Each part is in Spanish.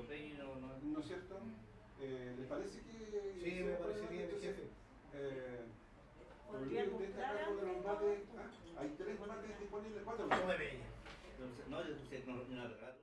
¿No es cierto? ¿Les parece que...? Sí, me parecería bien, jefe. ¿Podría comprar algo de los mates? Hay 3 mates disponibles, 4. 9. No, yo puse no regalo.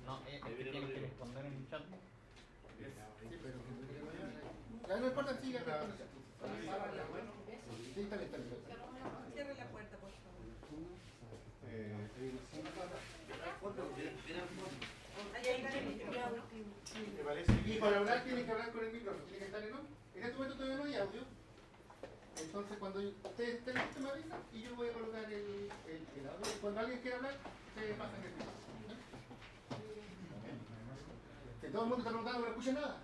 No, es que tienes que responder en el chat. Sí, pero ya no importa, sigue acá. Sí, está bien. Cierre la puerta, por favor. ¿Te parece? Y para hablar tienes que hablar con el micrófono, tiene que estar en on. En este momento todavía no hay audio. Entonces cuando ustedes estén listos me avisan y yo voy a colocar el audio. Cuando alguien quiera hablar, se pasa en el micrófono. Que todo el mundo está preguntando, no escucha nada.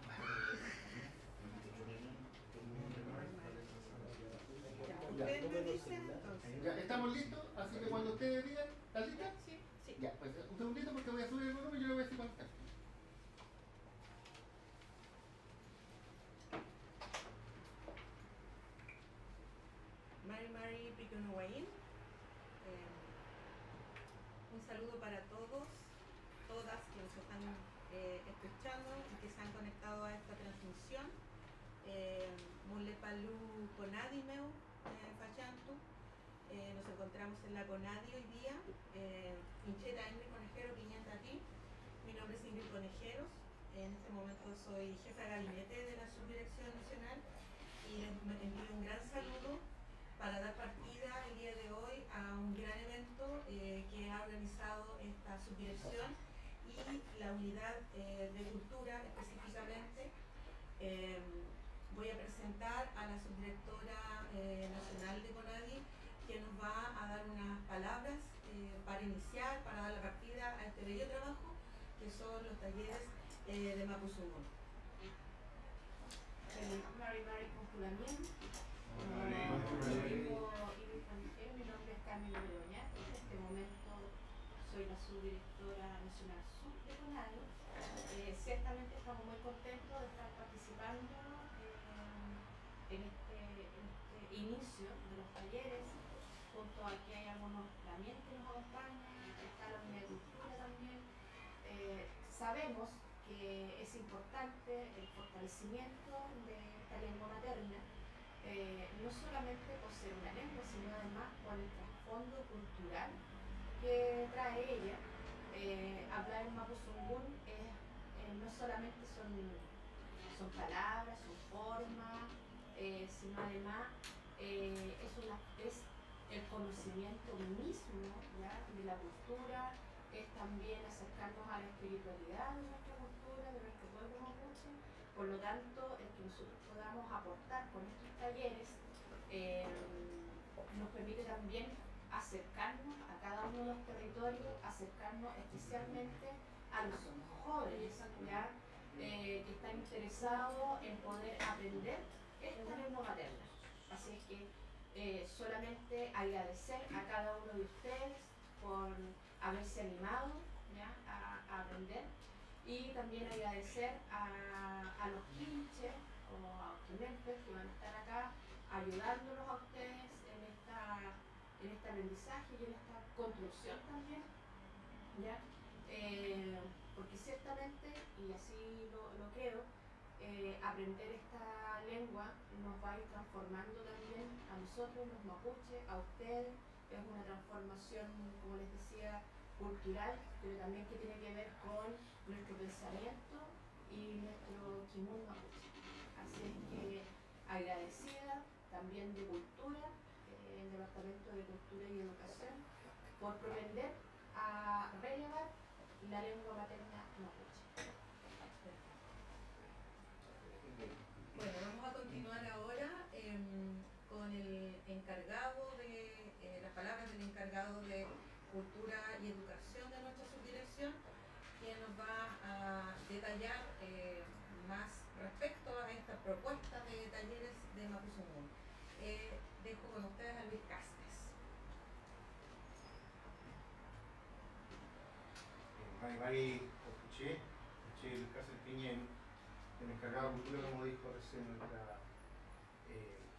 ¿Ustedes me dicen entonces? Ya, estamos listos, así que cuando ustedes digan, ¿están listas? Sí. Sí. Ya, pues un segundito porque voy a subir el volumen y yo le voy a decir cuánto está. Mari Piconoguaín. Un saludo para todos, todas que nos están escuchando y que se han conectado a esta transmisión. Mulepalú Conadimeu, Fachantu. Nos encontramos en la Conadi hoy día. Incheta Ingrid Conejero, 500 aquí. Mi nombre es Ingrid Conejeros. En este momento soy jefa de gabinete de la Subdirección Nacional y les envío un gran saludo para dar partida el día de hoy a un gran evento que ha organizado esta subdirección y la unidad de cultura específicamente. Voy a presentar a la subdirectora nacional de CONADI, que nos va a dar unas palabras para iniciar, para dar la partida a este bello trabajo que son los talleres de Mapuzungún. Mari Conjulamien. Mi nombre es Carmen Begoña. En este momento soy la subdirectora nacional sur de CONADI. Ciertamente estamos muy contentos de estar participando en este inicio de los talleres. Junto a aquí hay algunos también que nos acompañan, está la unidad de cultura también. Sabemos que es importante el fortalecimiento de esta lengua materna, no solamente por ser una lengua, sino además por el trasfondo cultural que trae ella. Hablar en Mapuzungún no solamente son palabras, son formas, sino además es el conocimiento mismo, ¿ya?, de la cultura, es también acercarnos a la espiritualidad de nuestra cultura, de nuestro pueblo mapuche. Por lo tanto, el que nosotros podamos aportar con estos talleres nos permite también acercarnos a cada uno de los territorios, acercarnos especialmente a los jóvenes, ¿ya?, que están interesados en poder aprender esta lengua materna. Así es que solamente agradecer a cada uno de ustedes por haberse animado, ¿ya?, a aprender, y también agradecer a los quinches o a los quinenses que van a estar acá ayudándolos a ustedes en este aprendizaje y en esta construcción también, ¿ya? Porque ciertamente, y así lo creo, aprender esta lengua nos va a ir transformando también a nosotros, los mapuches, a ustedes. Es una transformación, como les decía, cultural, pero también que tiene que ver con nuestro pensamiento y nuestro kimun mapuche. Así es que agradecida también de cultura, el Departamento de Cultura y Educación, por propender a relevar la lengua materna mapuche. Bueno, vamos a continuar ahora con el encargado de las palabras del encargado de Cultura y Educación de nuestra subdirección, quien nos va a detallar más respecto a esta propuesta de talleres de Mapuzungún. Dejo con ustedes a Luis Cáceres. Mari escuché Luis Cáceres Piñén, el encargado de cultura, como dijo recién nuestra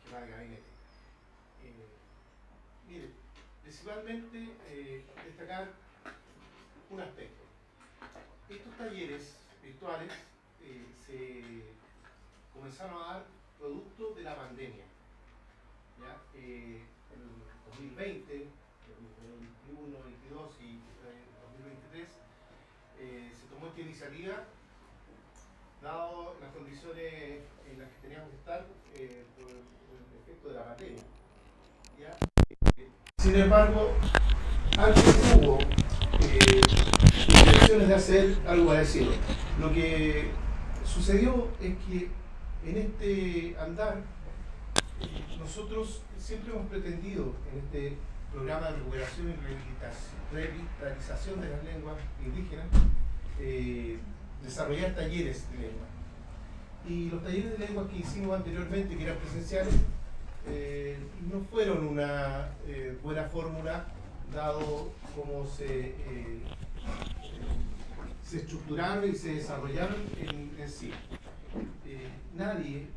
jefa de gabinete. Mire, principalmente destacar un aspecto. Estos talleres virtuales se comenzaron a dar producto de la pandemia. ¿Ya? En 2020, 2021, 2022 y 2023 se tomó esta iniciativa dado las condiciones en las que teníamos que estar por el efecto de la pandemia. ¿Ya? Sin embargo, antes hubo intenciones de hacer algo parecido. Lo que sucedió es que en este andar nosotros siempre hemos pretendido en este programa de recuperación y revitalización de las lenguas indígenas desarrollar talleres de lengua. Y los talleres de lengua que hicimos anteriormente, que eran presenciales, no fueron una buena fórmula, dado cómo se estructuraron y se desarrollaron en sí. Nadie,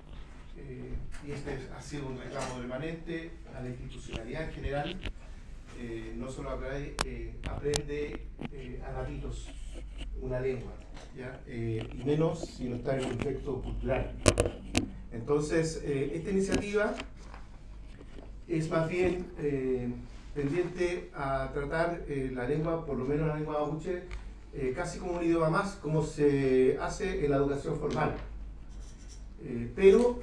y este ha sido un reclamo permanente a la institucionalidad en general, no solo aprende a ratitos una lengua, ¿ya? Y menos si no está en un contexto cultural. Entonces, esta iniciativa es más bien tendiente a tratar la lengua, por lo menos la lengua mapuche, casi como un idioma más, como se hace en la educación formal. Pero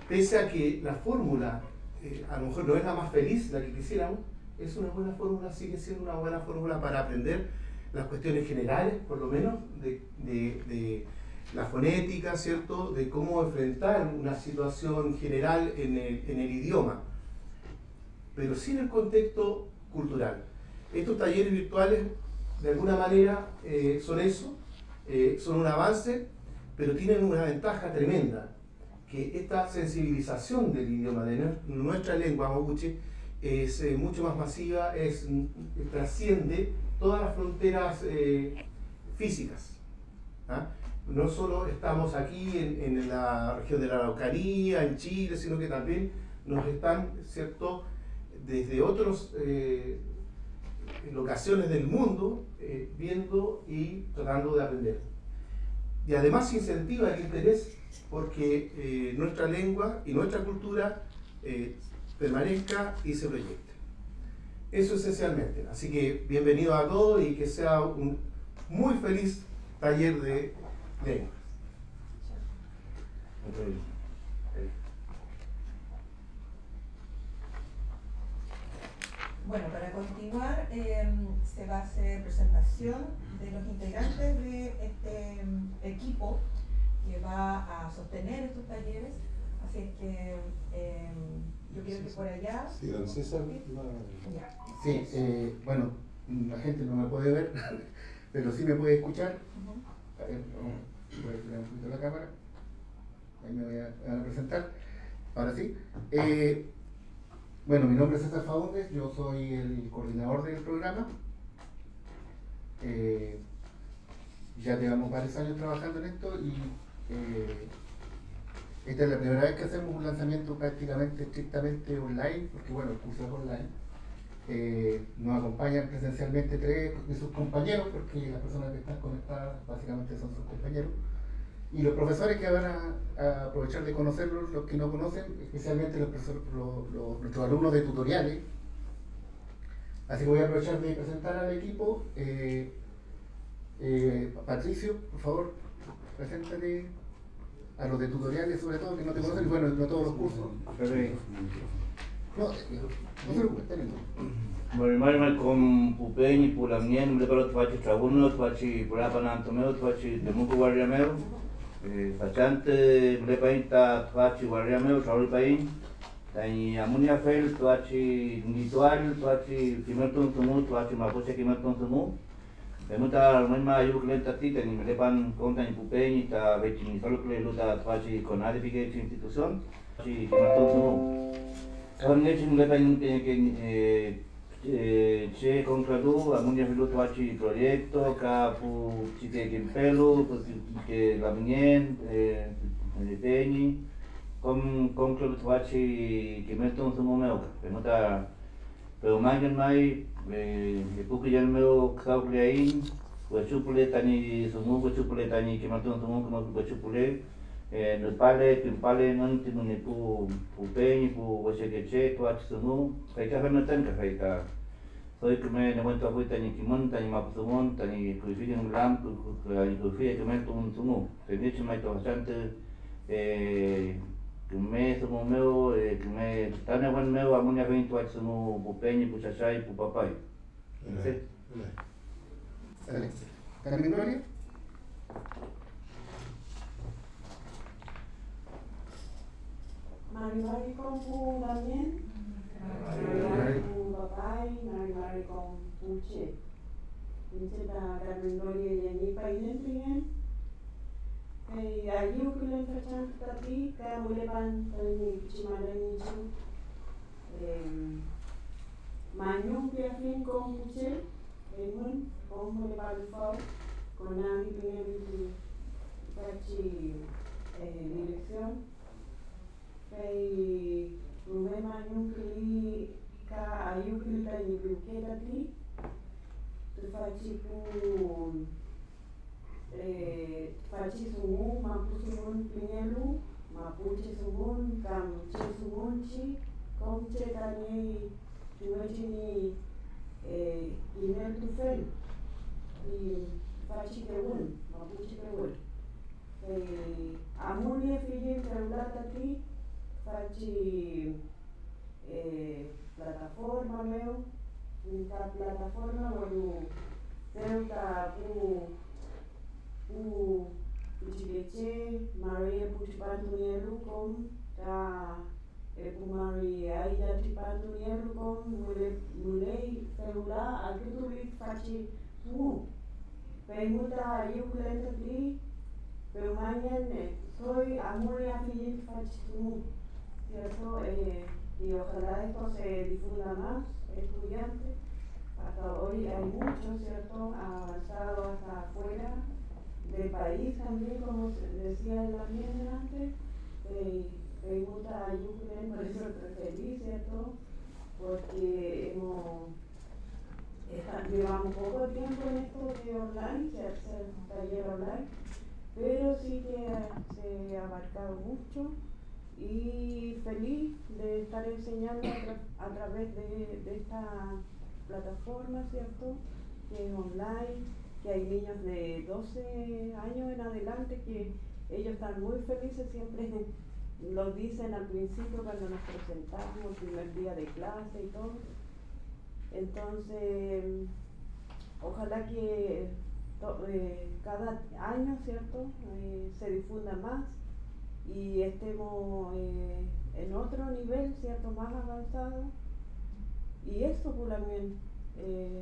pese a que la fórmula a lo mejor no es la más feliz, la que quisiéramos, es una buena fórmula, sigue siendo una buena fórmula para aprender las cuestiones generales, por lo menos, de la fonética, ¿cierto? De cómo enfrentar una situación general en el idioma, pero sin el contexto cultural. Estos talleres virtuales, de alguna manera, son eso, son un avance, pero tienen una ventaja tremenda, que esta sensibilización del idioma, de nuestra lengua mapuche, es mucho más masiva, trasciende todas las fronteras físicas. ¿Ah? No solo estamos aquí en la región de la Araucanía, en Chile, sino que también nos están, ¿cierto?, desde otras locaciones del mundo viendo y tratando de aprender. Y además incentiva el interés porque nuestra lengua y nuestra cultura permanezca y se proyecte. Eso esencialmente. Así que bienvenidos a todos y que sea un muy feliz taller de lenguas. Bueno, para continuar, se va a hacer presentación de los integrantes de este equipo que va a sostener estos talleres. Así es que yo quiero que por allá... Sí, don César. Ya. Sí, bueno, la gente no me puede ver, pero sí me puede escuchar. A ver, voy a poner un poquito la cámara. Ahí me voy a presentar. Ahora sí. Bueno, mi nombre es César Faúndez, yo soy el coordinador del programa. Ya llevamos varios años trabajando en esto y esta es la primera vez que hacemos un lanzamiento prácticamente estrictamente online, porque bueno, el curso es online. Nos acompañan presencialmente 3 de sus compañeros, porque las personas que están conectadas básicamente son sus compañeros. Y los profesores que van a aprovechar de conocerlos, los que no conocen, especialmente nuestros alumnos de tutoriales. Así que voy a aprovechar de presentar al equipo. Patricio, por favor, preséntate a los de tutoriales, sobre todo, que no te conocen, y bueno, no todos los cursos. No se preocupen, tenemos. Marimal con Pupeñi, Pulamien, Mleparo Tvachi Trabuno, Tvachi Purapanantomeo, Tvachi Temuco Guarriameo, Fachante, Mlepainta, Tvachi Guarriameo, Raúl Paín, Tani Amunia Fel, Tvachi Nitual, Tvachi Kimerton Sumu, Tvachi Mapuche Kimerton Sumu, Temuta Almaima Yuklenta Tita, ni Mlepan Conta ni Pupeñi, Ta Vechi Solcle Luta Tvachi Conade Pique Institución, Tvachi Kimerton Sumu. Con Nechi Mlepain che concladu amunia filu tuaci proiecto ca pu cite kimpelu que la minien peni concladu tuaci que meton su momento penota pero mangen mai pu que meu cauplein pues chupule tani sumu pues chupule tani que meton sumu como pues chupule no pale non timuni pu peni pu che tuaci sumu kai ka no tan ka kai ka soy que me ne cuento hoy tani kimon tani mapsumon tani kuifiri nglam kuifiri que me un sumu te dicho mai to bastante que me sumu meu que me tane wan meu amunia 20 sumu pupeni puchachai pupapai sí Carmen Gloria. Mari con pu también. Mari con papá y Mari con puche. Dice la Carmen Gloria y allí para identificar. Allí que le enfrentan tapi que mule pan ni chimara ni chu. Mañón que afín con puche. Emun con mule pan fao con nami pineli pachi dirección. Kay rumema yung kili ka ayu kili ta ni buke tadi faci pu faci sungun mampu sungun pingelu mapuche sungun kam che sungun chi kom che tani tuaji ni email tu fel i faci keun mapuche keun amunia fili celular tadi faci plataforma meu, esta plataforma bueno, tenta Puchileche, Maria Puchipantunieru com ta Maria Aida Chipantunieru com mulei felula alquitulit faci Permuta yukulenta pli, pero mañana soy amor y afilit faci ¿cierto? Y ojalá esto se difunda más, estudiantes. Hasta hoy hay muchos, ¿cierto? Ha avanzado hasta afuera del país también, como decía el ambiente antes. Pregunta a Yucatán, por eso estoy feliz, ¿cierto? Porque llevamos poco tiempo en esto de online, se hace taller online, pero sí que se ha abarcado mucho. Y feliz de estar enseñando a través de esta plataforma, ¿cierto? Que es online, que hay niños de 12 años en adelante que ellos están muy felices, siempre lo dicen al principio cuando nos presentamos, el primer día de clase y todo. Entonces, ojalá que cada año, ¿cierto? Se difunda más y estemos en otro nivel, ¿cierto? Más avanzado. Y eso pues también,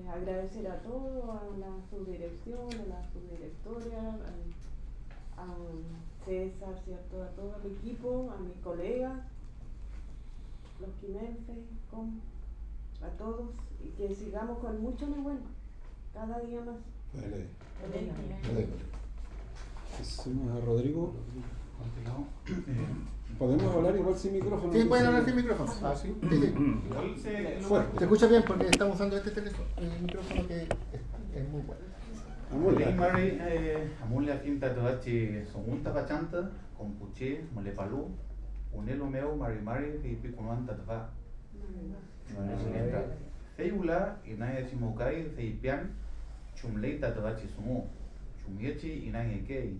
agradecer a todos, a la subdirección, a la subdirectora, a César, ¿cierto? A todo el equipo, a mis colegas, los quimenses, a todos, y que sigamos con mucho más bueno, cada día más. Hacemos a Rodrigo. ¿Podemos hablar igual sin micrófono? Sí, pueden hablar sin micrófono. Ah, sí. Fuerte. Se escucha bien porque estamos usando este teléfono, el micrófono que es muy bueno. Amulia quinta toachi songunta pachanta, con puche, molepalu, unelo meu, mari, y picunuanta tva. Feula, inaya chimokai, feipian, chumleita toachi sumo, chumiechi, inaya kei,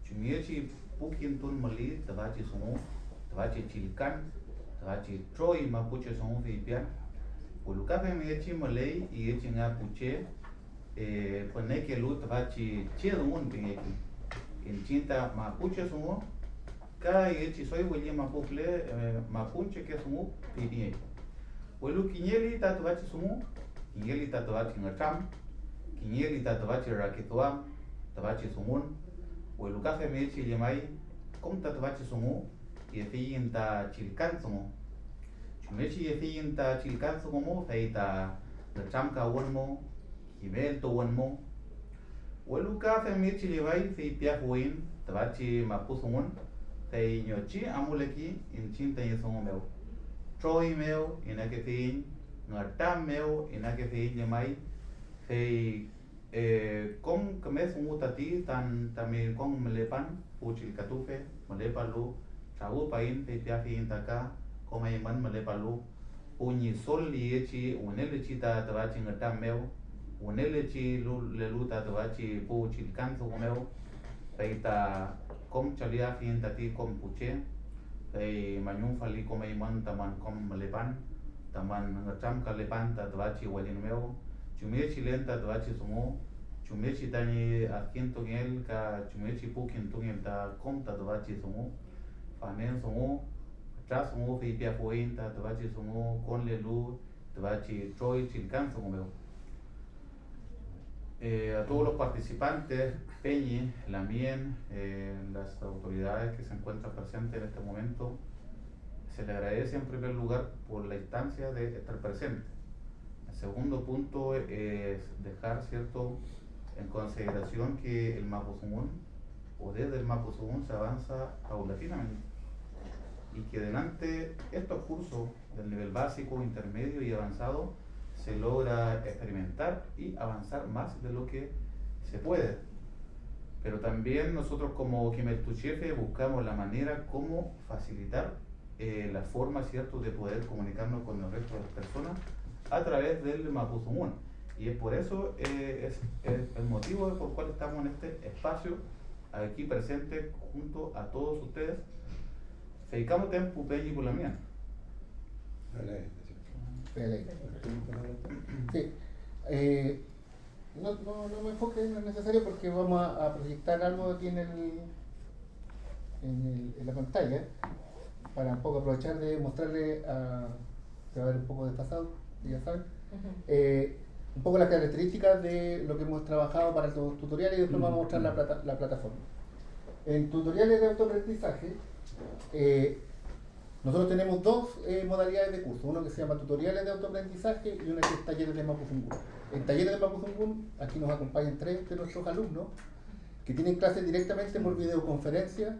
chumiechi, pukintun mali, toachi sumo, toachi chilcan, toachi troi, mapuche sumo, feipian, pulucafe miechi malay, y echinga puche. Pone que lu tabachi chido un pineki en chinta mapuche sumo ka yechi soy william mapuple mapunche que sumo pidie welu kinyeli tatabachi sumo kinyeli tatabachi ngacham kinyeli tatabachi rakitwa tabachi sumun welu kafe mechi yemai kom tatabachi sumo yefi ta chilkan sumo chumechi yefi ta chilkan sumo feita ngacham ka wonmo Ibel to one mo. Weluka femichi levai fe piafuin, tabachi mapusumun, fe nyochi amuleki in chinta yesong meu. Troi meu in a kefin, ngatam meu in a kefin yemai, fe com kames mutati tan tamil com melepan, puchil katufe, melepalu, chagu pain fe piafin taka, comaiman melepalu, uni sol liechi, unelechita tabachi ngatam meu. Unelechi leluta tabachi pu chilcanzo comeo, feita com chalia fin tati com puche, fei mañun fali com iman taman com lepan, taman ngacham ka lepan tabachi walin meo, chumechi lenta tabachi sumo, chumechi tani askinto ngel ka chumechi pu kinto ngel ta com tabachi sumo, fanen sumo, tras sumo fei pia fuenta tabachi sumo con lelu tabachi troi chilcanzo comeo. A todos los participantes, Peñi, Lamien, las autoridades que se encuentran presentes en este momento, se le agradece en primer lugar por la instancia de estar presente. El segundo punto es dejar cierto en consideración que el Mapuzungún o desde el Mapuzungún se avanza paulatinamente y que delante estos cursos del nivel básico, intermedio y avanzado se logra experimentar y avanzar más de lo que se puede. Pero también nosotros como Quimeltuchefe buscamos la manera como facilitar la forma, ¿cierto?, de poder comunicarnos con el resto de las personas a través del Mapuzungún. Y es por eso es el motivo por el cual estamos en este espacio aquí presente junto a todos ustedes. Feicamos tempo peñi por la mía. Espérate ahí. Sí. No me enfoque, no es necesario porque vamos a proyectar algo aquí en la pantalla para un poco aprovechar de mostrarle se va a ver un poco desfasado, ya saben, un poco las características de lo que hemos trabajado para los tutoriales y después vamos a mostrar la plataforma. En tutoriales de autoaprendizaje, nosotros tenemos dos modalidades de curso, uno que se llama tutoriales de autoaprendizaje y una que es talleres de Mapudungun. En talleres de Mapudungun, aquí nos acompañan 3 de nuestros alumnos que tienen clases directamente por videoconferencia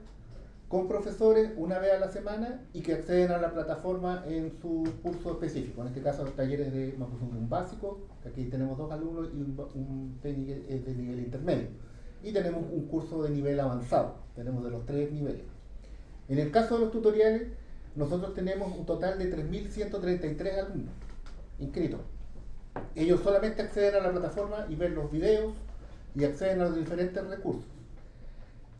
con profesores una vez a la semana y que acceden a la plataforma en su curso específico, en este caso talleres de Mapudungun básico, aquí tenemos 2 alumnos y un técnico de nivel intermedio, y tenemos un curso de nivel avanzado, tenemos de los 3 niveles. En el caso de los tutoriales, nosotros tenemos un total de 3.133 alumnos inscritos. Ellos solamente acceden a la plataforma y ven los videos y acceden a los diferentes recursos.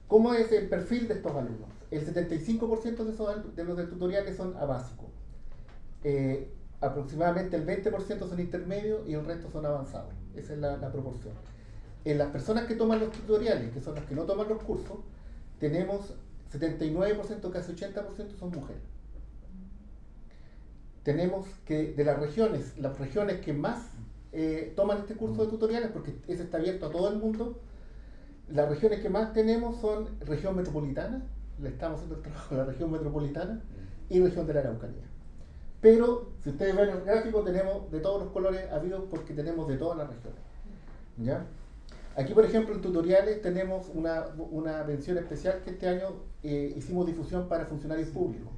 ¿Cómo es el perfil de estos alumnos? El 75% de los de tutoriales son a básico. Aproximadamente el 20% son intermedios y el resto son avanzados. Esa es la proporción. En las personas que toman los tutoriales, que son las que no toman los cursos, tenemos 79%, casi 80% son mujeres. Tenemos que de las regiones que más toman este curso de tutoriales, porque ese está abierto a todo el mundo, las regiones que más tenemos son región metropolitana, le estamos haciendo el trabajo a la región metropolitana y región de la Araucanía. Pero si ustedes ven el gráfico, tenemos de todos los colores habidos porque tenemos de todas las regiones. ¿Ya? Aquí, por ejemplo, en tutoriales tenemos una mención especial que este año hicimos difusión para funcionarios públicos.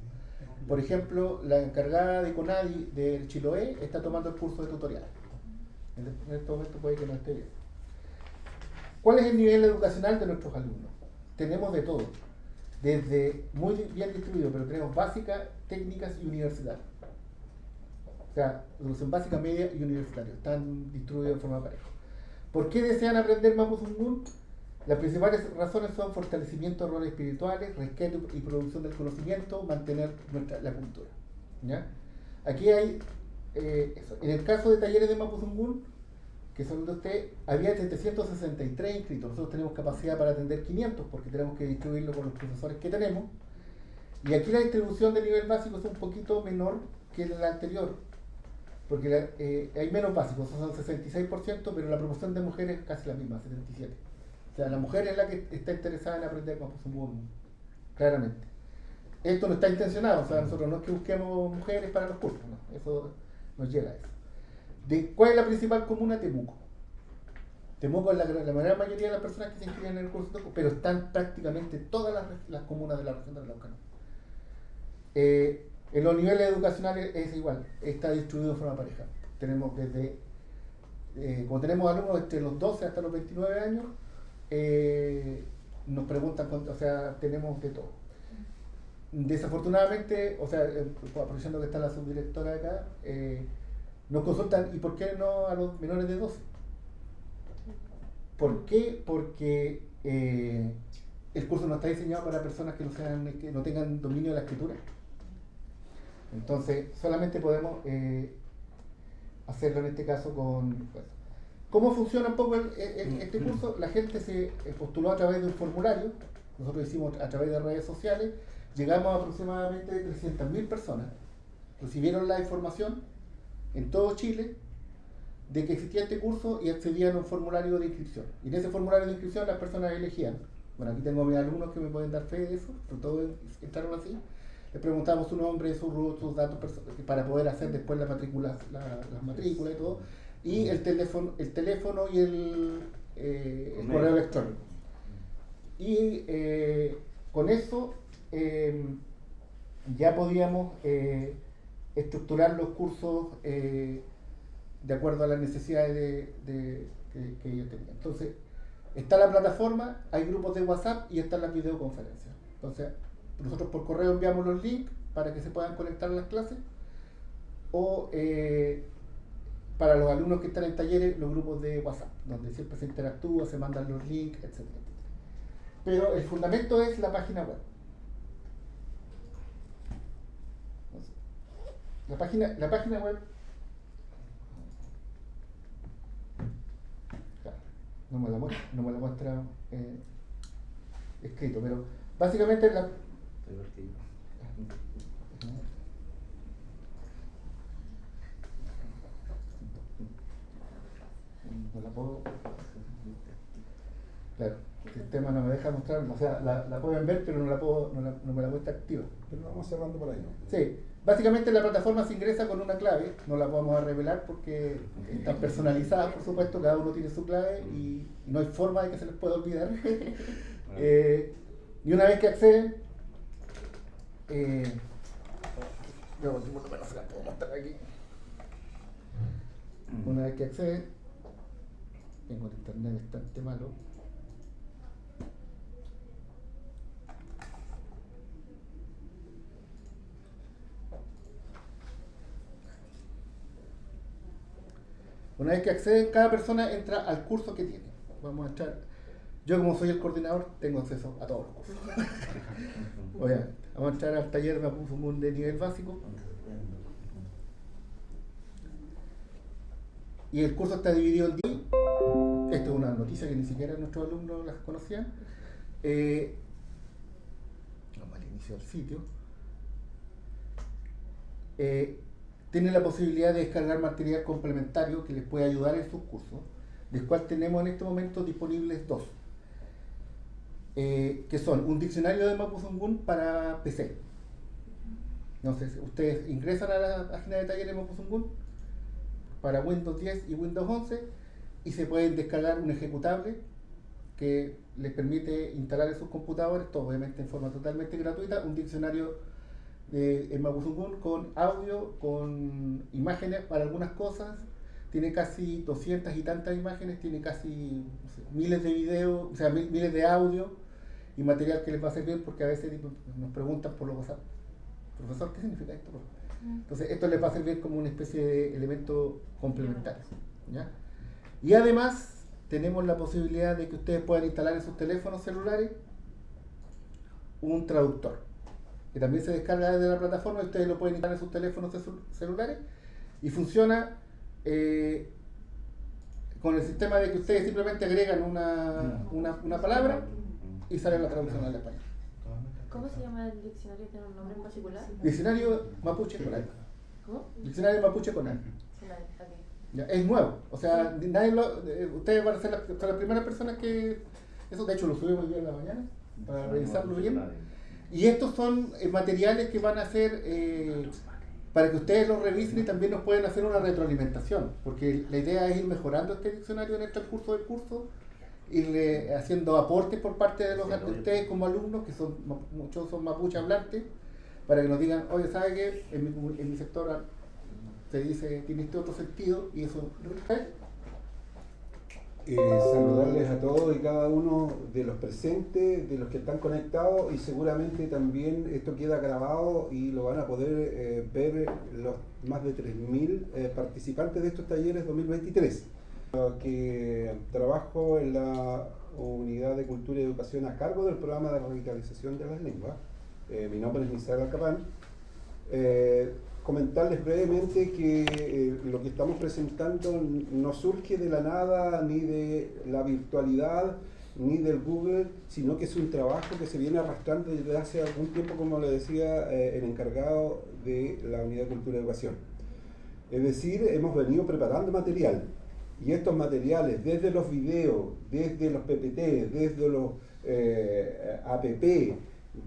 Por ejemplo, la encargada de CONADI del Chiloé está tomando el curso de tutoriales. En este momento puede que no esté bien. ¿Cuál es el nivel educacional de nuestros alumnos? Tenemos de todo, desde muy bien distribuido, pero tenemos básicas, técnicas y universitarias. O sea, educación básica, media y universitaria, están distribuidos de forma pareja. ¿Por qué desean aprender Mapudungun? Las principales razones son fortalecimiento de roles espirituales, respeto y producción del conocimiento, mantener la cultura. ¿Ya? Aquí hay, en el caso de talleres de Mapudungun, que son de usted, había 763 inscritos. Nosotros tenemos capacidad para atender 500 porque tenemos que distribuirlo con los profesores que tenemos. Y aquí la distribución del nivel básico es un poquito menor que la anterior, porque hay menos básicos, son 66%, pero la proporción de mujeres es casi la misma, 77%. O sea, la mujer es la que está interesada en aprender Mapudungun, claramente. Esto no está intencionado, o sea, nosotros no es que busquemos mujeres para los cursos, no, eso nos llega a eso. ¿Cuál es la principal comuna? Temuco. Temuco es la gran mayoría de las personas que se inscriben en el curso, pero están prácticamente todas las comunas de la región de Araucanía. En los niveles educacionales es igual, está distribuido de forma pareja. Tenemos como tenemos alumnos entre los 12 hasta los 29 años, nos preguntan, o sea, tenemos de todo. Desafortunadamente, o sea, aprovechando que está la subdirectora acá, nos consultan, ¿y por qué no a los menores de 12? ¿Por qué? Porque el curso no está diseñado para personas que no tengan dominio de la escritura. Entonces, solamente podemos hacerlo en este caso con... ¿Cómo funciona un poco este curso? La gente se postuló a través de un formulario, nosotros hicimos a través de redes sociales, llegamos a aproximadamente 300.000 personas, recibieron la información en todo Chile de que existía este curso y accedían a un formulario de inscripción. Y en ese formulario de inscripción las personas elegían, bueno, aquí tengo a mis alumnos que me pueden dar fe de eso, sobre todo entraron así, les preguntamos su nombre, su root, sus datos para poder hacer después las matrículas y todo, y el teléfono y el correo electrónico. Y con eso ya podíamos estructurar los cursos de acuerdo a las necesidades que ellos tenían. Entonces, está la plataforma, hay grupos de WhatsApp y están las videoconferencias. Entonces, nosotros por correo enviamos los links para que se puedan conectar a las clases, o para los alumnos que están en talleres, los grupos de WhatsApp, donde siempre se interactúa, se mandan los links, etc. Pero el fundamento es la página web. La página web no me la muestra escrito, pero básicamente no la puedo. Claro, el sistema no me deja mostrar, o sea, la pueden ver, pero no me la muestra activa. Pero lo vamos cerrando por ahí, ¿no? Sí, básicamente la plataforma se ingresa con una clave, no la vamos a revelar porque están personalizadas, por supuesto, cada uno tiene su clave y no hay forma de que se les pueda olvidar. Y una vez que acceden, yo por lo menos se la puedo mostrar aquí. Una vez que acceden, tengo el internet bastante malo. Una vez que acceden, cada persona entra al curso que tiene. Vamos a entrar. Yo, como soy el coordinador, tengo acceso a todos los cursos. Obviamente. Vamos a entrar al taller de Mapu Sungun de nivel básico. Y el curso está dividido en 10. Esto es una noticia que ni siquiera nuestros alumnos las conocían. Vamos al inicio del sitio. Tienen la posibilidad de descargar material complementario que les puede ayudar en sus cursos, del cual tenemos en este momento disponibles 2, que son un diccionario de Mapu Sungun para PC. Entonces, ustedes ingresan a la página de talleres de Mapu Sungun para Windows 10 y Windows 11 y se pueden descargar un ejecutable que les permite instalar en sus computadores, todo obviamente en forma totalmente gratuita, un diccionario en Mapu Sungun con audio, con imágenes para algunas cosas, tiene casi 200 y tantas imágenes, tiene casi no sé, miles de videos, o sea, miles de audio y material que les va a servir porque a veces nos preguntan por los WhatsApp, profesor, ¿qué significa esto? Entonces esto les va a servir como una especie de elemento complementario, ¿ya? Y además tenemos la posibilidad de que ustedes puedan instalar en sus teléfonos celulares un traductor que también se descarga desde la plataforma y ustedes lo pueden instalar en sus teléfonos celulares y funciona con el sistema de que ustedes simplemente agregan una palabra y sale la traducción al español. ¿Cómo se llama el diccionario? ¿Tiene un nombre en particular? Diccionario Mapuche Conal. ¿Cómo? Diccionario Mapuche Conal. Ya, es nuevo, o sea, ustedes van a ser las primeras personas que... Eso de hecho lo subimos hoy día en la mañana para revisarlo bien. Y estos son materiales que van a ser para que ustedes los revisen y también nos pueden hacer una retroalimentación, porque la idea es ir mejorando este diccionario en el transcurso del curso, ir haciendo aportes por parte de ustedes como alumnos, que muchos son mapuche hablantes, para que nos digan, oye, ¿sabe qué? En mi sector se dice, tiene este otro sentido, y eso... Saludarles a todos y cada uno de los presentes, de los que están conectados, y seguramente también esto queda grabado y lo van a poder ver los más de 3.000 participantes de estos talleres 2023. Que trabajo en la Unidad de Cultura y Educación a cargo del programa de revitalización de las lenguas. Mi nombre es Misael Alcapán. Comentarles brevemente que lo que estamos presentando no surge de la nada, ni de la virtualidad, ni del Google, sino que es un trabajo que se viene arrastrando desde hace algún tiempo, como le decía el encargado de la Unidad de Cultura y Educación. Es decir, hemos venido preparando material, y estos materiales, desde los videos, desde los PPT, desde los APP,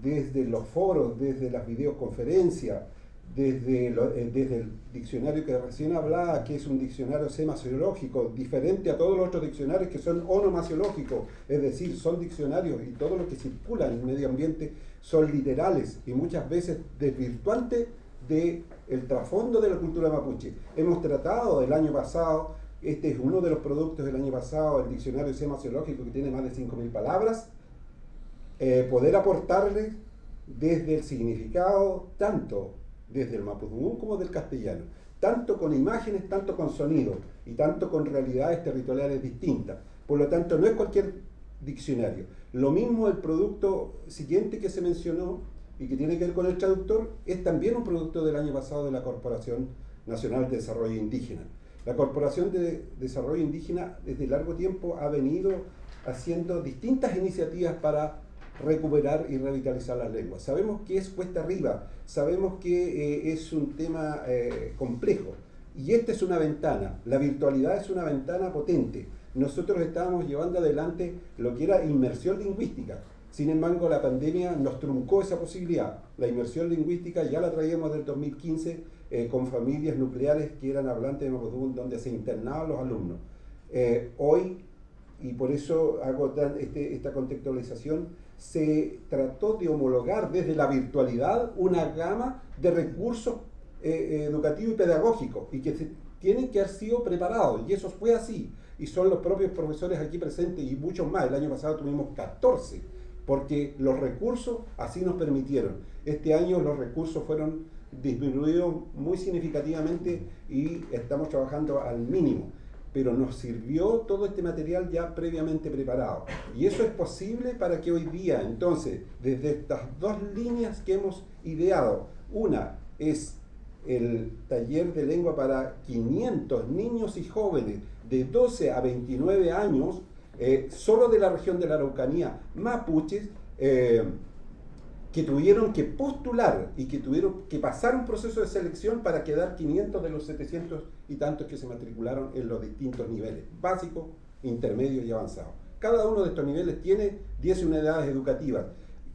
desde los foros, desde las videoconferencias, desde el diccionario que recién hablaba, que es un diccionario semasiológico, diferente a todos los otros diccionarios que son onomasiológicos, es decir, son diccionarios y todo lo que circula en el medio ambiente son literales y muchas veces desvirtuantes del trasfondo de la cultura mapuche. Hemos tratado el año pasado, este es uno de los productos del año pasado, el diccionario semasiológico que tiene más de 5.000 palabras, poder aportarles desde el significado tanto desde el mapudungún como del castellano, tanto con imágenes, tanto con sonidos y tanto con realidades territoriales distintas. Por lo tanto, no es cualquier diccionario. Lo mismo el producto siguiente que se mencionó y que tiene que ver con el traductor, es también un producto del año pasado de la Corporación Nacional de Desarrollo Indígena. La Corporación de Desarrollo Indígena desde largo tiempo ha venido haciendo distintas iniciativas para recuperar y revitalizar las lenguas. Sabemos que es cuesta arriba, sabemos que es un tema complejo, y esta es una ventana, la virtualidad es una ventana potente. Nosotros estábamos llevando adelante lo que era inmersión lingüística. Sin embargo, la pandemia nos truncó esa posibilidad. La inmersión lingüística ya la traíamos del 2015 con familias nucleares que eran hablantes de mapudungun, donde se internaban los alumnos. Hoy, y por eso hago esta contextualización, se trató de homologar desde la virtualidad una gama de recursos educativos y pedagógicos, y que tienen que haber sido preparados, y eso fue así. Y son los propios profesores aquí presentes y muchos más. El año pasado tuvimos 14, porque los recursos así nos permitieron. Este año los recursos fueron disminuidos muy significativamente y estamos trabajando al mínimo. Pero nos sirvió todo este material ya previamente preparado. Y eso es posible para que hoy día, entonces, desde estas dos líneas que hemos ideado, una es el taller de lengua para 500 niños y jóvenes de 12 a 29 años, solo de la región de la Araucanía, mapuches, que tuvieron que postular y que tuvieron que pasar un proceso de selección para quedar 500 de los 700 y tantos que se matricularon en los distintos niveles, básico, intermedio y avanzado. Cada uno de estos niveles tiene 10 unidades educativas,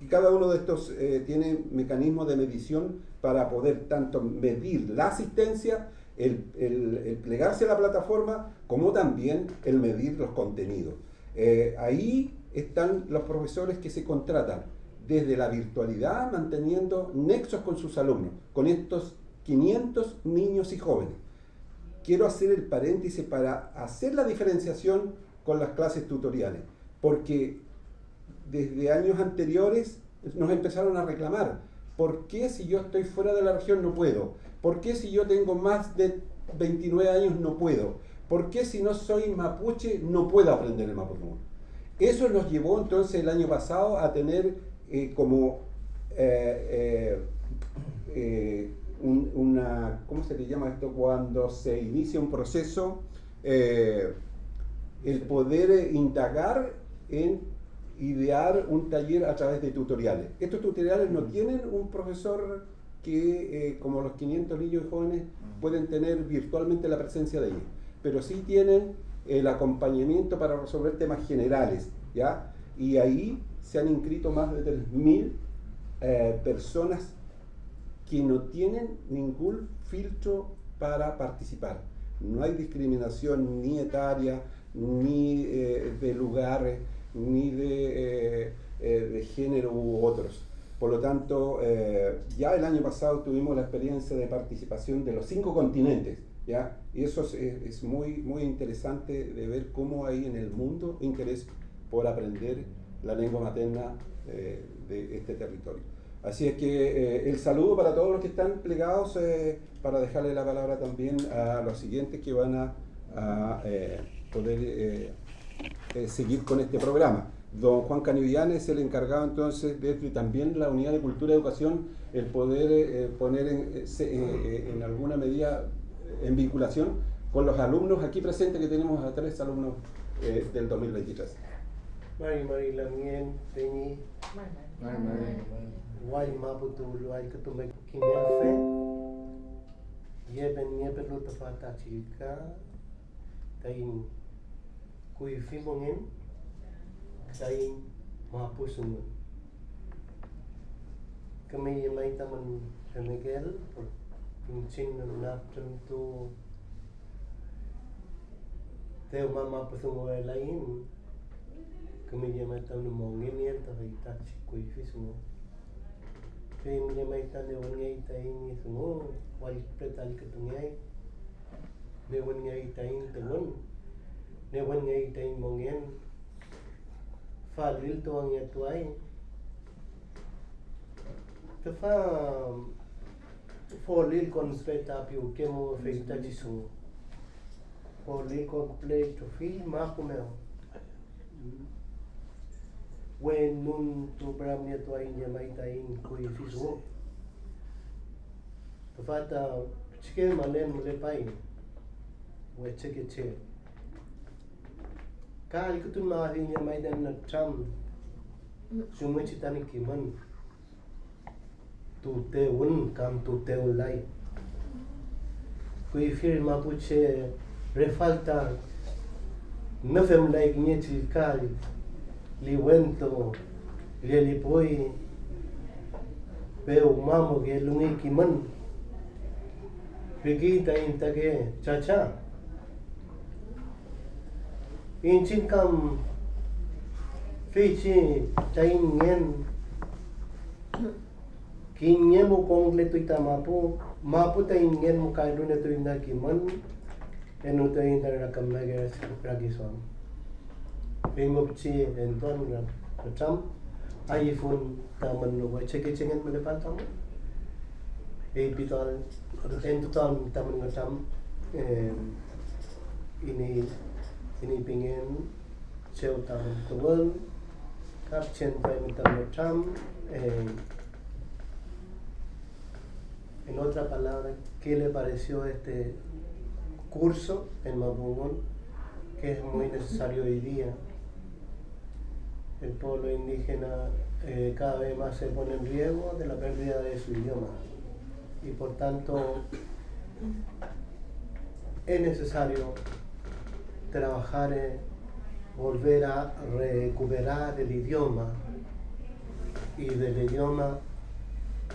y cada uno de estos tiene mecanismos de medición para poder tanto medir la asistencia, el plegarse a la plataforma, como también el medir los contenidos. Ahí están los profesores que se contratan desde la virtualidad, manteniendo nexos con sus alumnos, con estos 500 niños y jóvenes. Quiero hacer el paréntesis para hacer la diferenciación con las clases tutoriales, porque desde años anteriores nos empezaron a reclamar: ¿por qué si yo estoy fuera de la región no puedo? ¿Por qué si yo tengo más de 29 años no puedo? ¿Por qué si no soy mapuche no puedo aprender el mapudungun? Eso nos llevó entonces el año pasado a tener ¿cómo se le llama esto? Cuando se inicia un proceso, el poder indagar en idear un taller a través de tutoriales. Estos tutoriales no tienen un profesor que, como los 500 niños y jóvenes, pueden tener virtualmente la presencia de ellos, pero sí tienen el acompañamiento para resolver temas generales, ¿ya? Y ahí se han inscrito más de 3.000 personas que no tienen ningún filtro para participar. No hay discriminación ni etaria, ni de lugares, ni de género u otros. Por lo tanto, ya el año pasado tuvimos la experiencia de participación de los 5 continentes, ¿ya? Y eso es muy, muy interesante de ver cómo hay en el mundo interés por aprender la lengua materna de este territorio. Así es que el saludo para todos los que están plegados, para dejarle la palabra también a los siguientes que van a poder seguir con este programa. Don Juan Canivian es el encargado entonces desde también la Unidad de Cultura y Educación, el poder poner en alguna medida en vinculación con los alumnos aquí presentes, que tenemos a 3 alumnos del 2023. Mari Lamien, Teñi, Guay Maputu, Luay Kutume Kinelfe, Yeben Yebeluta Fata Chica, Tain Kuifimongen, Tain Mapusungun. Kami Yamai Taman Miguel, Pinchin Napton to Teo Mama Pusungo Lain. Kami Yamai Taman Mongenian, Tachi Kuifisungo. Kami Yamai Taman Wangai Tain Sungo, Wali Pretal Katungai, Newangai Tain Tangun, Newangai Tain Mongen, Falil Tuang Yatuai. Tefa Falil Conspeta Piu Kemo Feita Jisu. Falil Complete to Feel Makumel. When nun to Bramia to India Maitain Kuifisu. The Fata Chicken Malen Mulepai. Wechekeche. Kali kutun ma vinya mai dan na tram. Sumai citani kiman. Tu te un kam tu te ulai. Kui fir Mapuche refalta no fem like nieti kali li wento li poi peu mamo ke lungi kiman pigita intage chacha inchin kam fichi chaingen kinyemo kongle tuita mapu taingen mo kailune tuina kiman enu tuina rakamage ragiswan pingopchi enton racham iPhone taman no cheke melepan tamu pital enton taman racham ini pingen cheu taman tuan kap chen taman racham en otra palabra, ¿qué le pareció este curso en Mapudungun, que es muy necesario hoy día? El pueblo indígena cada vez más se pone en riesgo de la pérdida de su idioma y por tanto es necesario trabajar en volver a recuperar el idioma, y del idioma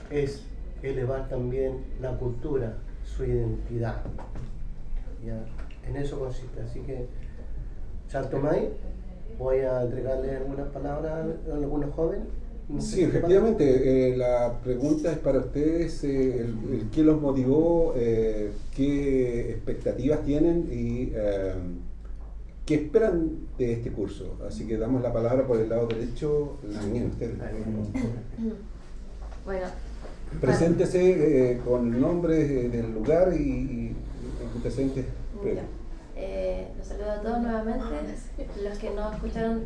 es elevar también la cultura, su identidad. ¿Ya? En eso consiste. Así que, Chartomay, voy a entregarle algunas palabras a algunos jóvenes. Sí, efectivamente, la pregunta es para ustedes, ¿qué los motivó, qué expectativas tienen y qué esperan de este curso? Así que damos la palabra por el lado derecho, ustedes. Bueno. Preséntese con nombres del lugar y antecedentes previos. Los saludo a todos nuevamente. Los que no escucharon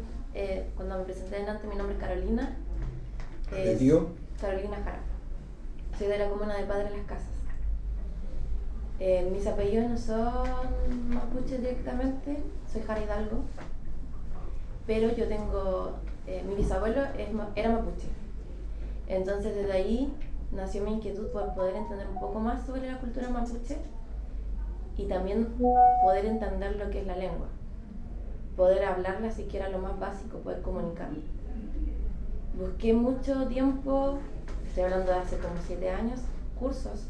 cuando me presenté delante, mi nombre es Carolina. ¿De tío? Carolina Jara. Soy de la comuna de Padre Las Casas. Mis apellidos no son mapuches directamente, soy Jara Hidalgo, pero yo tengo, mi bisabuelo era mapuche. Entonces desde ahí nació mi inquietud por poder entender un poco más sobre la cultura mapuche y también poder entender lo que es la lengua, poder hablarla siquiera lo más básico, poder comunicarla. Busqué mucho tiempo, estoy hablando de hace como 7 años, cursos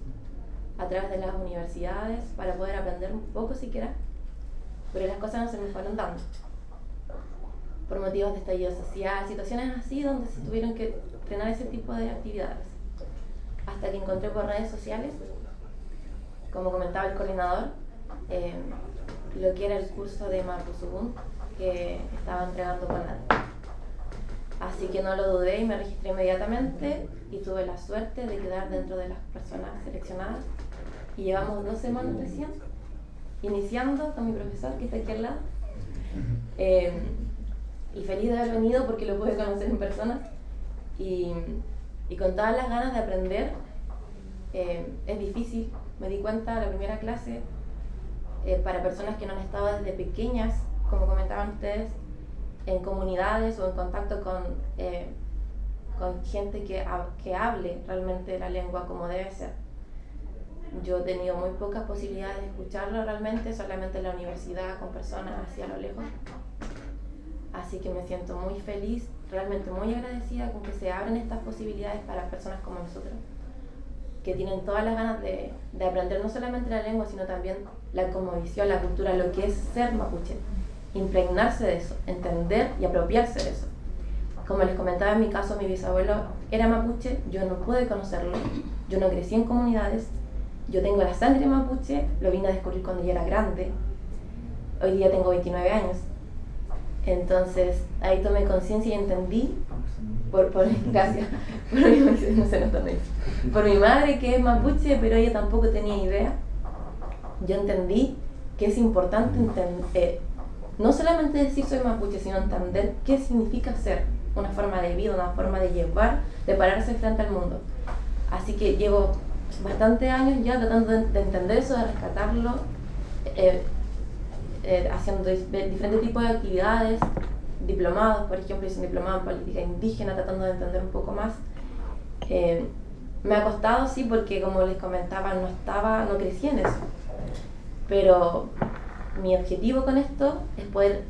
a través de las universidades para poder aprender un poco siquiera, pero las cosas no se me fueron dando por motivos de estallido social, situaciones así donde se tuvieron que frenar ese tipo de actividades. Hasta que encontré por redes sociales, como comentaba el coordinador, lo que era el curso de Mapuzugún que estaba entregando Conade. Así que no lo dudé y me registré inmediatamente y tuve la suerte de quedar dentro de las personas seleccionadas. Y llevamos 2 semanas recién, iniciando con mi profesor que está aquí al lado. Y feliz de haber venido porque lo pude conocer en persona. Y con todas las ganas de aprender. Es difícil, me di cuenta la primera clase, para personas que no han estado desde pequeñas, como comentaban ustedes, en comunidades o en contacto con gente que hable realmente la lengua como debe ser. Yo he tenido muy pocas posibilidades de escucharlo realmente, solamente en la universidad con personas así a lo lejos. Así que me siento muy feliz, realmente muy agradecida con que se abren estas posibilidades para personas como nosotros, que tienen todas las ganas de aprender no solamente la lengua, sino también la cosmovisión, la cultura, lo que es ser mapuche, impregnarse de eso, entender y apropiarse de eso. Como les comentaba, en mi caso, mi bisabuelo era mapuche, yo no pude conocerlo, yo no crecí en comunidades, yo tengo la sangre mapuche, lo vine a descubrir cuando ya era grande, hoy día tengo 29 años. Entonces ahí tomé conciencia y entendí, gracias, no se nota nada, por mi madre que es mapuche, pero ella tampoco tenía idea. Yo entendí que es importante no solamente decir soy mapuche, sino entender qué significa ser, una forma de vida, una forma de llevar, de pararse frente al mundo. Así que llevo bastantes años ya tratando de entender eso, de rescatarlo, haciendo diferentes tipos de actividades, diplomados, por ejemplo, hice un diplomado en política indígena tratando de entender un poco más. Me ha costado, sí, porque como les comentaba, no crecí en eso. Pero mi objetivo con esto es poder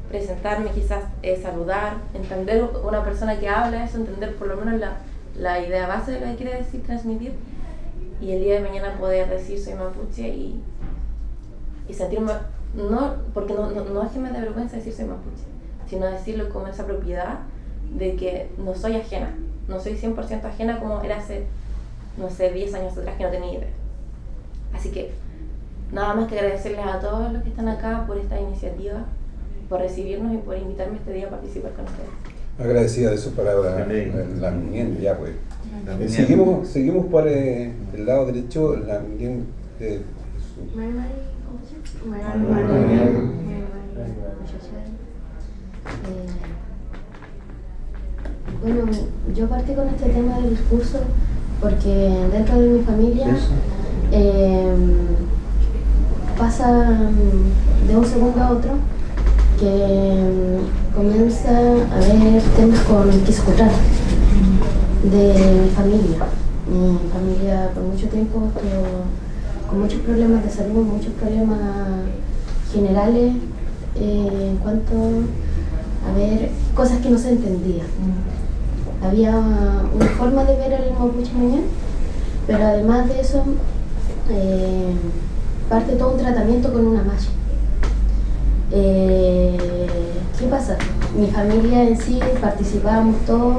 presentarme, quizás saludar, entender una persona que habla eso, entender por lo menos la idea base de lo que quiere decir, transmitir, y el día de mañana poder decir soy mapuche y sentirme, porque no es que me dé vergüenza decir soy mapuche, sino decirlo con esa propiedad de que no soy ajena, no soy 100% ajena como era hace, no sé, 10 años atrás que no tenía idea. Así que nada más que agradecerles a todos los que están acá por esta iniciativa, por recibirnos y por invitarme este día a participar con ustedes. Agradecida de sus palabras, la Miguel, ya pues. Seguimos por el lado derecho, la Miguel Bueno, yo partí con este tema del discurso porque dentro de mi familia pasa de un segundo a otro que comienza a haber temas con Quiscután de mi familia. Mi familia por mucho tiempo estuvo con muchos problemas de salud, muchos problemas generales en cuanto a ver cosas que no se entendían. Había una forma de ver el mapuche mañana, pero además de eso parte todo un tratamiento con una malla. ¿Qué pasa? Mi familia en sí participábamos todos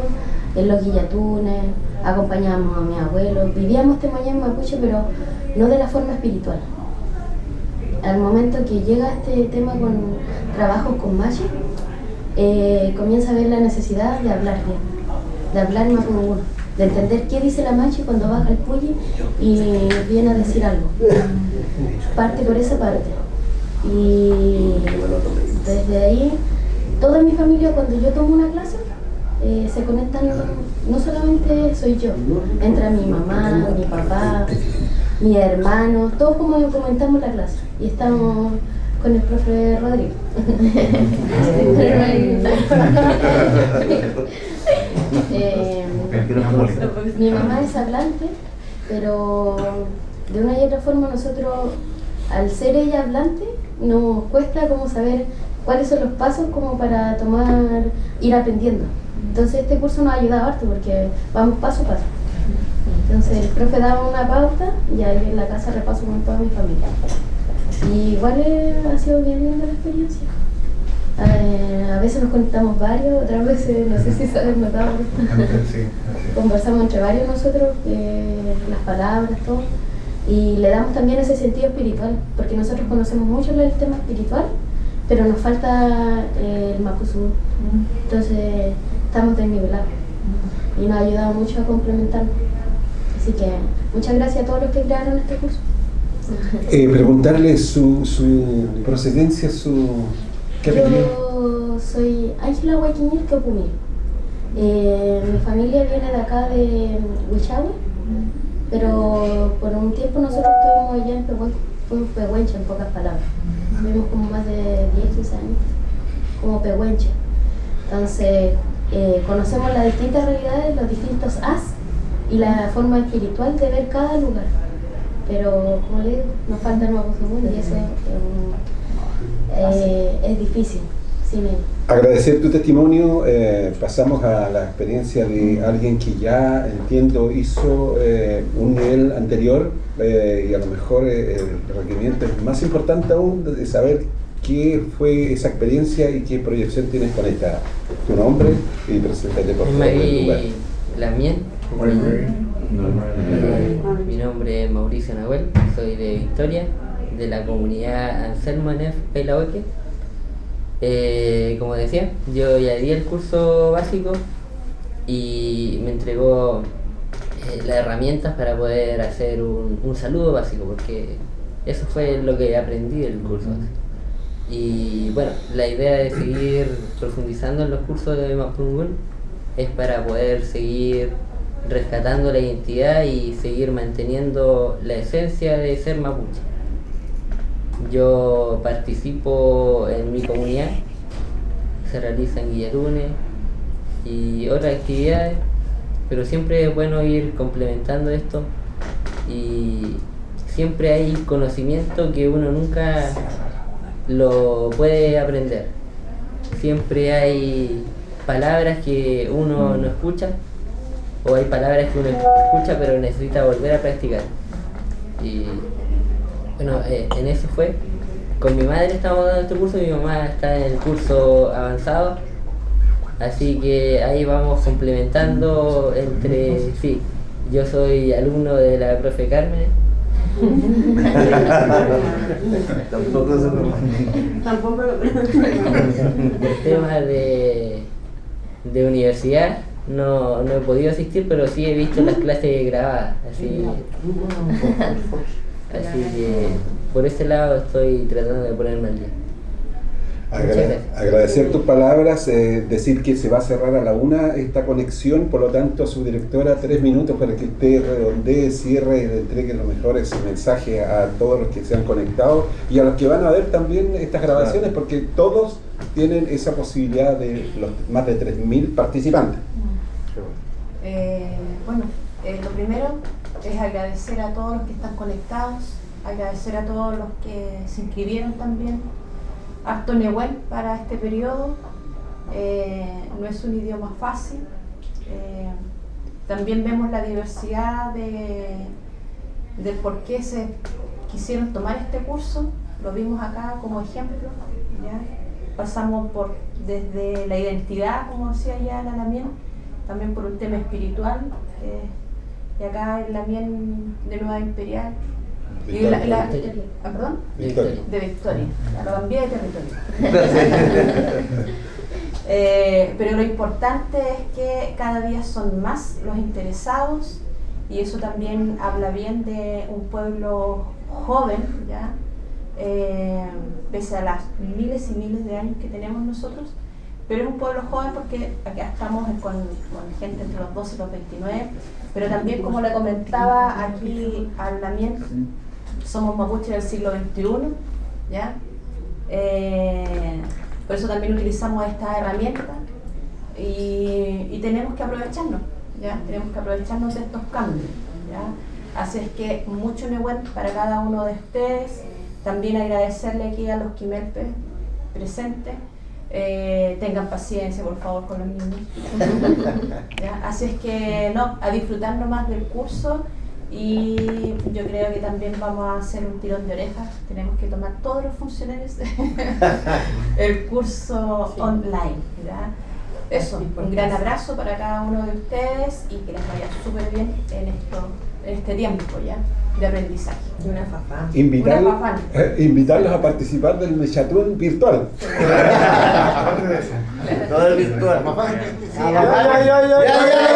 en los guillatunes, acompañábamos a mi abuelo, vivíamos este mañana mapuche, pero no de la forma espiritual. Al momento que llega este tema con trabajos con malla, comienza a ver la necesidad de hablar bien, de hablar más como uno, de entender qué dice la macha cuando baja el puyi y viene a decir algo. Parte por esa parte. Y desde ahí, toda mi familia cuando yo tomo una clase, se conectan, no solamente soy yo, entra mi mamá, mi papá, mi hermano, todos como comentamos la clase y estamos con el profe Rodrigo. Mi mamá es hablante, pero de una y otra forma nosotros, al ser ella hablante, nos cuesta como saber cuáles son los pasos como para ir aprendiendo. Entonces este curso nos ha ayudado harto porque vamos paso a paso. Entonces el profe daba una pauta y ahí en la casa repaso con toda mi familia. Y igual ha sido bien linda la experiencia. A veces nos conectamos varios, otras veces, no sé si se han notado, conversamos entre varios nosotros, las palabras, todo, y le damos también ese sentido espiritual, porque nosotros conocemos mucho el tema espiritual, pero nos falta el mapuzungún. Entonces estamos desnivelados y nos ha ayudado mucho a complementarnos. Así que muchas gracias a todos los que crearon este curso. Preguntarle su procedencia, ¿qué apellido? Yo soy Ángela Huayquiñil Quepumil. Mi familia viene de acá de Huichahue, pero por un tiempo nosotros estuvimos allá en Pehuencha, en pocas palabras. Vivimos como más de 10, 15 años, como Pehuencha. Entonces, conocemos las distintas realidades, los distintos as y la forma espiritual de ver cada lugar. Pero, como le digo, nos falta el mapuzungún y eso es difícil. Agradecer tu testimonio. Pasamos a la experiencia de alguien que ya, entiendo, hizo un nivel anterior y a lo mejor el requerimiento es más importante aún de saber qué fue esa experiencia y qué proyección tienes con esta. Tu nombre y preséntate por favor del lugar. Mi nombre es Mauricio Nahuel, soy de Victoria, de la comunidad Anselmo Nef Pelaoque. Como decía, yo ya di el curso básico y me entregó las herramientas para poder hacer un saludo básico, porque eso fue lo que aprendí del curso. Y bueno, la idea de seguir profundizando en los cursos de mapuzungún es para poder seguir rescatando la identidad y seguir manteniendo la esencia de ser mapuche. yo participo en mi comunidad, se realizan guiarunes y otras actividades, pero siempre es bueno ir complementando esto y siempre hay conocimiento que uno nunca lo puede aprender. Siempre hay palabras que uno no escucha o hay palabras que uno escucha pero necesita volver a practicar. Y bueno, en eso fue. Con mi madre estamos dando este curso, mi mamá está en el curso avanzado, así que ahí vamos complementando entre, sí, yo soy alumno de la profe Carmen. Tampoco se lo Tampoco lo El tema de universidad no he podido asistir, pero sí he visto las clases grabadas, así que por ese lado estoy tratando de ponerme al día. Agradecer tus palabras, decir que se va a cerrar a la 1 esta conexión, por lo tanto su directora 3 minutos para que usted redondee, cierre y le entregue los mejores mensajes a todos los que se han conectado y a los que van a ver también estas grabaciones, porque todos tienen esa posibilidad de los más de 3.000 participantes. Lo primero es agradecer a todos los que están conectados, agradecer a todos los que se inscribieron también. Harto Nehuen para este periodo, no es un idioma fácil. También vemos la diversidad de por qué se quisieron tomar este curso, lo vimos acá como ejemplo, ¿ya? Pasamos desde la identidad, como decía ya la Lamien, también por un tema espiritual, y acá en Lamien de Nueva Imperial. Y ¿perdón? Victoria. De Victoria, lo cambié de territorio. Pero lo importante es que cada día son más los interesados y eso también habla bien de un pueblo joven, ¿ya? Pese a las miles y miles de años que tenemos nosotros, pero es un pueblo joven porque acá estamos con gente entre los 12 y los 29, pero también, como le comentaba aquí al Lamien, somos mapuches del siglo XXI, ¿ya? Por eso también utilizamos esta herramienta y tenemos que aprovecharnos, ¿ya? Tenemos que aprovecharnos de estos cambios, ¿ya? Así es que mucho Nehuen para cada uno de ustedes. También agradecerle aquí a los quimelpes presentes. Tengan paciencia, por favor, con los niños. ¿Ya? Así es que a disfrutar nomás del curso. Y yo creo que también vamos a hacer un tirón de orejas. Tenemos que tomar todos los funcionarios el curso online, ¿verdad? Eso, un gran abrazo para cada uno de ustedes y que les vaya súper bien en este tiempo ya de aprendizaje. Una fafá. Invitarlos a participar del Mechatún virtual. Todo el virtual. Ya.